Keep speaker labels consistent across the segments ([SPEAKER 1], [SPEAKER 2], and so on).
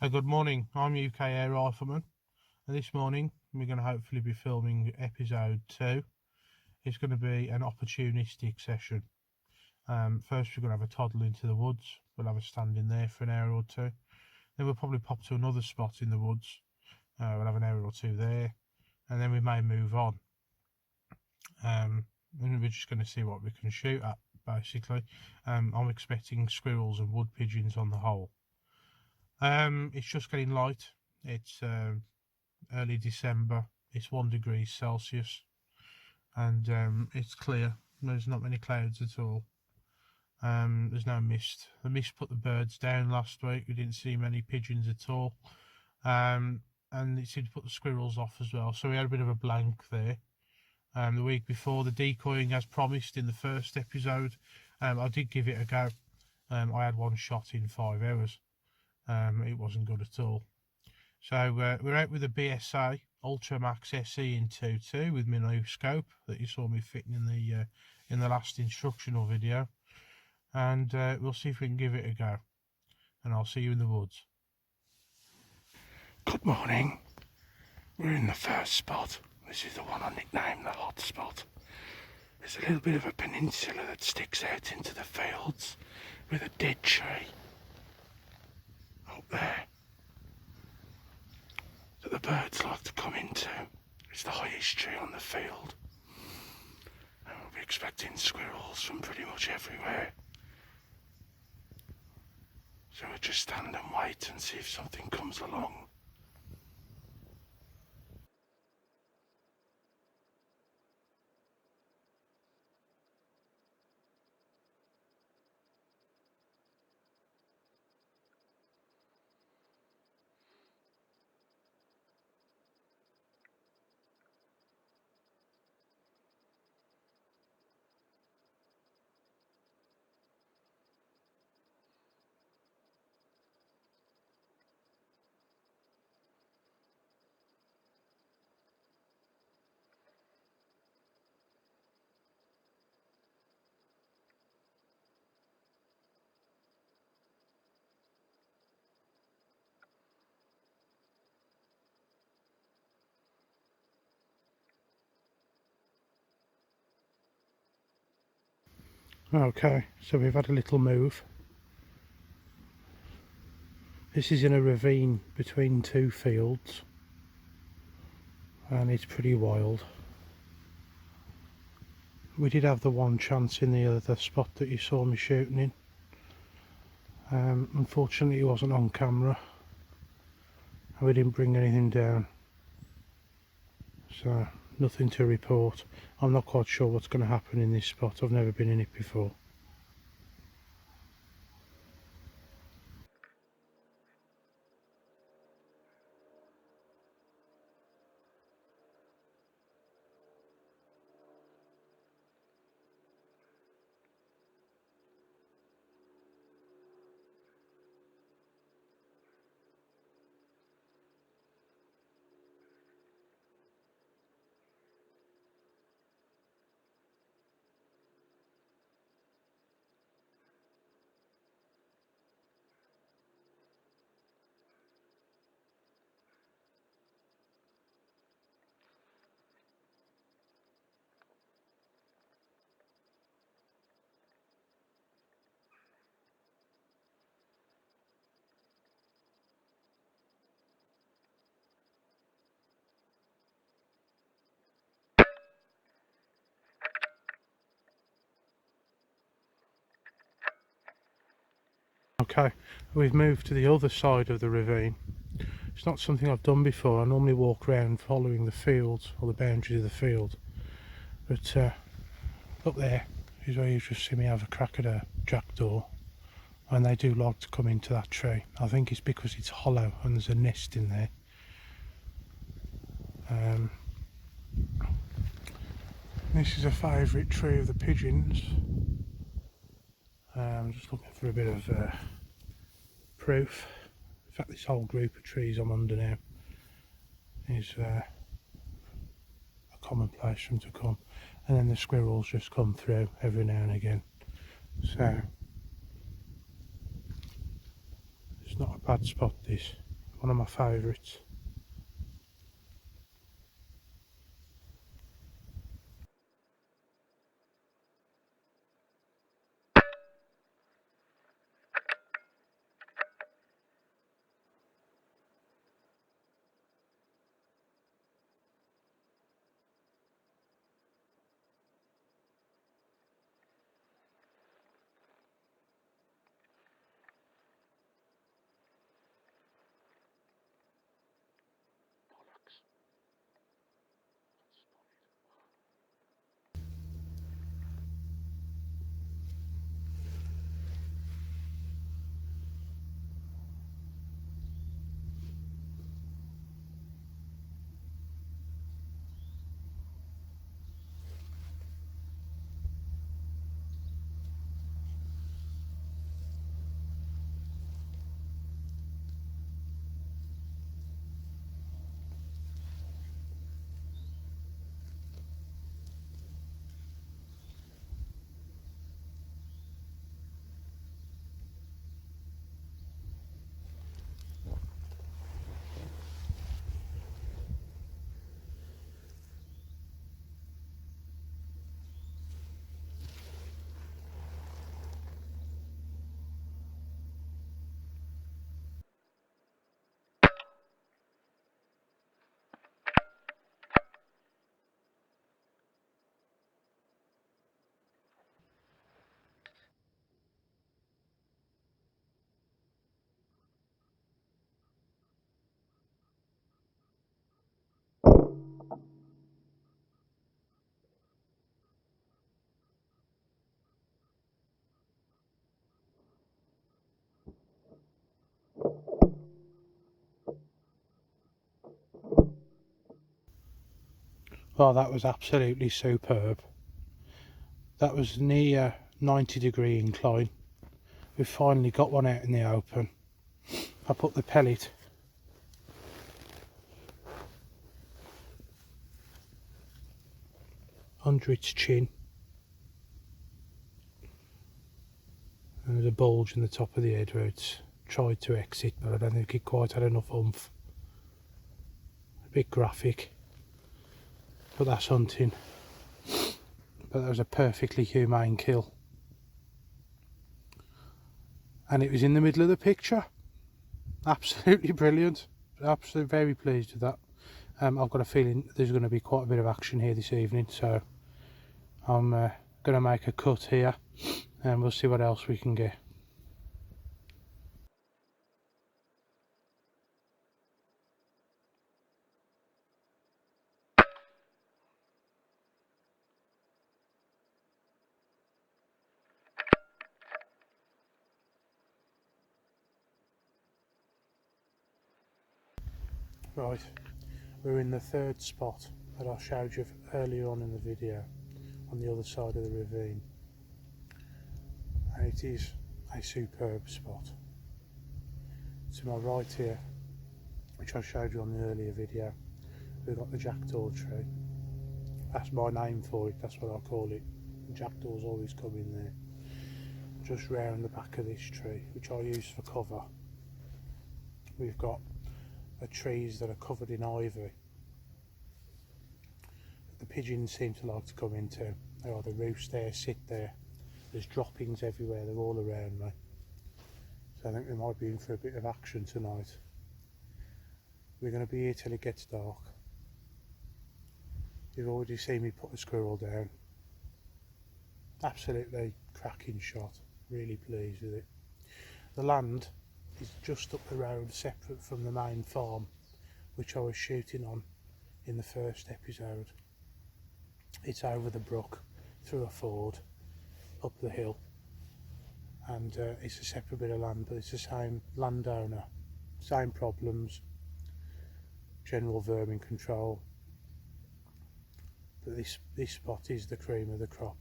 [SPEAKER 1] Good morning, I'm UK Air Rifleman, and this morning we're going to hopefully be filming episode 2. It's going to be an opportunistic session. First we're going to have a toddle into the woods, we'll have a stand in there for an hour or two, then we'll probably pop to another spot in the woods, we'll have an hour or two there, and then we may move on. And we're just going to see what we can shoot at, basically. I'm expecting squirrels and wood pigeons on the whole. It's just getting light. It's early December. It's 1 degree Celsius, and it's clear. There's not many clouds at all. There's no mist. The mist put the birds down last week. We didn't see many pigeons at all, and it seemed to put the squirrels off as well. So we had a bit of a blank there. The week before, the decoying, as promised in the first episode, I did give it a go. I had one shot in 5 hours. It wasn't good at all. So we're out with the BSA Ultramax SE in 2.2 with my new scope that you saw me fitting in the last instructional video, and we'll see if we can give it a go. And I'll see you in the woods.
[SPEAKER 2] Good morning. We're in the first spot. This is the one I nicknamed the hot spot. There's a little bit of a peninsula that sticks out into the fields with a dead tree up there that the birds like to come into. It's the highest tree on the field, and we'll be expecting squirrels from pretty much everywhere. So we'll just stand and wait and see if something comes along. Okay, so we've had a little move. This is in a ravine between 2 fields, and it's pretty wild. We did have the one chance in the other spot that you saw me shooting in. Unfortunately it wasn't on camera, and we didn't bring anything down, so nothing to report. I'm not quite sure what's going to happen in this spot. I've never been in it before. Okay, we've moved to the other side of the ravine. It's not something I've done before. I normally walk around following the fields, or the boundaries of the field. But up there is where you just see me have a crack at a jackdaw, and they do like to come into that tree. I think it's because it's hollow and there's a nest in there. This is a favourite tree of the pigeons. I'm just looking for a bit of proof. In fact, this whole group of trees I'm under now is a common place for them to come, and then the squirrels just come through every now and again. So it's not a bad spot, this. One of my favourites. Oh, that was absolutely superb. That was near 90-degree incline. We've finally got one out in the open. I put the pellet under its chin, and there's a bulge in the top of the head where it's tried to exit, but I don't think it quite had enough oomph. A bit graphic, but that's hunting. But that was a perfectly humane kill, and it was in the middle of the picture. Absolutely brilliant. Absolutely very pleased with that. I've got a feeling there's going to be quite a bit of action here this evening, so I'm going to make a cut here and we'll see what else we can get. Right, we're in the third spot that I showed you earlier on in the video, on the other side of the ravine, and it is a superb spot. To my right here, which I showed you on the earlier video, we've got the jackdaw tree. That's my name for it, that's what I call it. The jackdaws always come in there. Just round the back of this tree, which I use for cover, we've got the trees that are covered in ivy. The pigeons seem to like to come into. They either roost there, sit there. There's droppings everywhere, they're all around me. So I think they might be in for a bit of action tonight. We're going to be here till it gets dark. You've already seen me put a squirrel down. Absolutely cracking shot, really pleased with it. The land is just up the road, separate from the main farm, which I was shooting on in the first episode. It's over the brook, through a ford, up the hill, and it's a separate bit of land, but it's the same landowner, same problems, general vermin control. But this spot is the cream of the crop.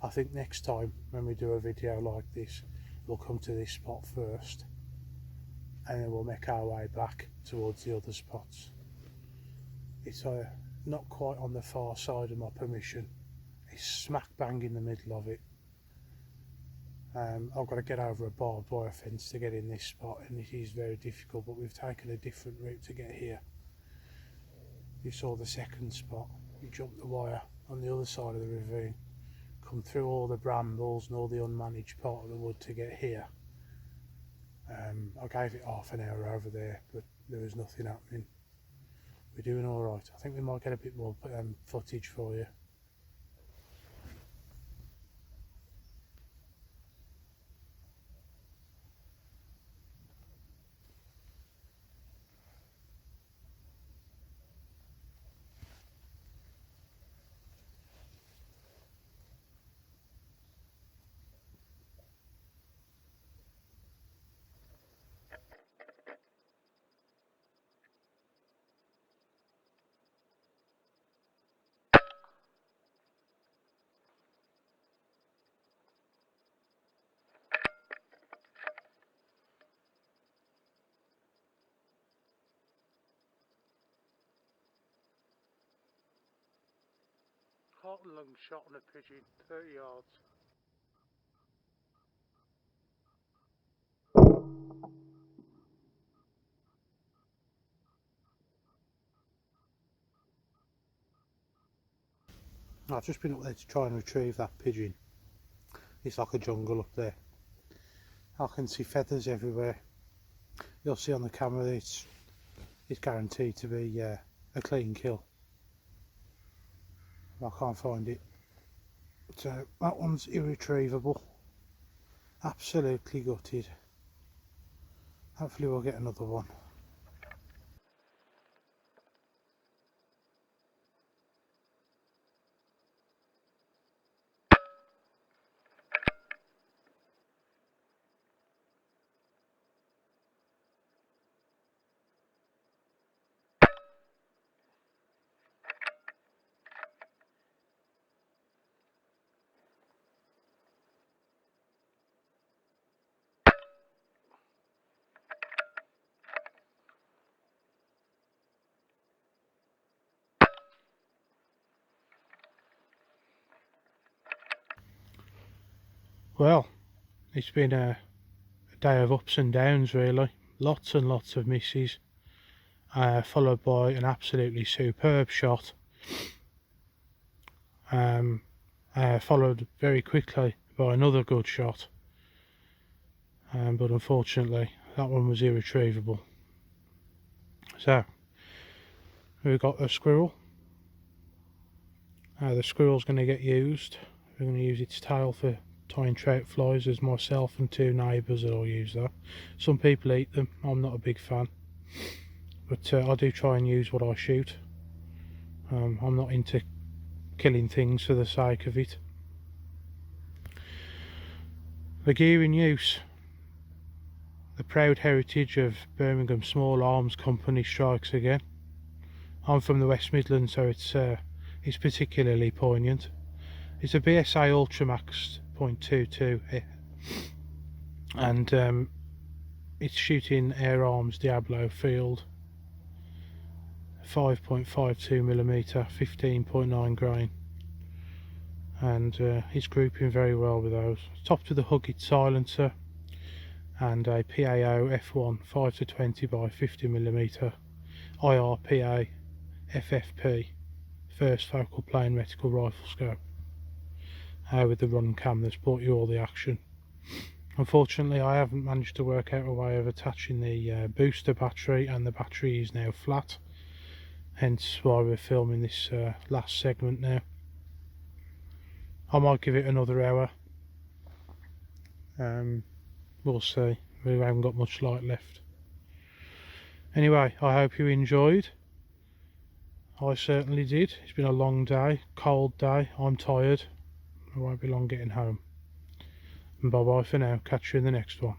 [SPEAKER 2] I think next time when we do a video like this, we'll come to this spot first, and then we'll make our way back towards the other spots. It's not quite on the far side of my permission. It's smack bang in the middle of it. I've got to get over a barbed wire fence to get in this spot, and it is very difficult, but we've taken a different route to get here. You saw the second spot, you jumped the wire on the other side of the ravine, come through all the brambles and all the unmanaged part of the wood to get here. I gave it half an hour over there, but there was nothing happening. We're doing alright. I think we might get a bit more footage for you. Quite a long shot on a pigeon, 30 yards. I've just been up there to try and retrieve that pigeon. It's like a jungle up there. I can see feathers everywhere. You'll see on the camera that it's guaranteed to be a clean kill. I can't find it. So that one's irretrievable. Absolutely gutted. Hopefully we'll get another one. Well, it's been a day of ups and downs really. Lots and lots of misses, followed by an absolutely superb shot, followed very quickly by another good shot, but unfortunately that one was irretrievable. So we've got a squirrel. The squirrel's going to get used. We're going to use its tail for tying trout flies. There's myself and two neighbours that'll use that. Some people eat them, I'm not a big fan, but I do try and use what I shoot. I'm not into killing things for the sake of it. The gear in use. The proud heritage of Birmingham Small Arms Company strikes again. I'm from the West Midlands, so it's particularly poignant. It's a BSA Ultramax .22 and it's shooting Air Arms Diablo field, 5.52mm, 15.9 grain, and it's grouping very well with those. Topped with a Huggett silencer and a PAO F1 5-20 by 50mm IRPA FFP first focal plane reticle rifle scope. With the run cam that's brought you all the action. Unfortunately I haven't managed to work out a way of attaching the booster battery, and the battery is now flat, hence why we're filming this last segment now. I might give it another hour, we'll see. We haven't got much light left. Anyway, I hope you enjoyed. I certainly did. It's been a long day, cold day, I'm tired. I won't be long getting home. And bye bye for now. Catch you in the next one.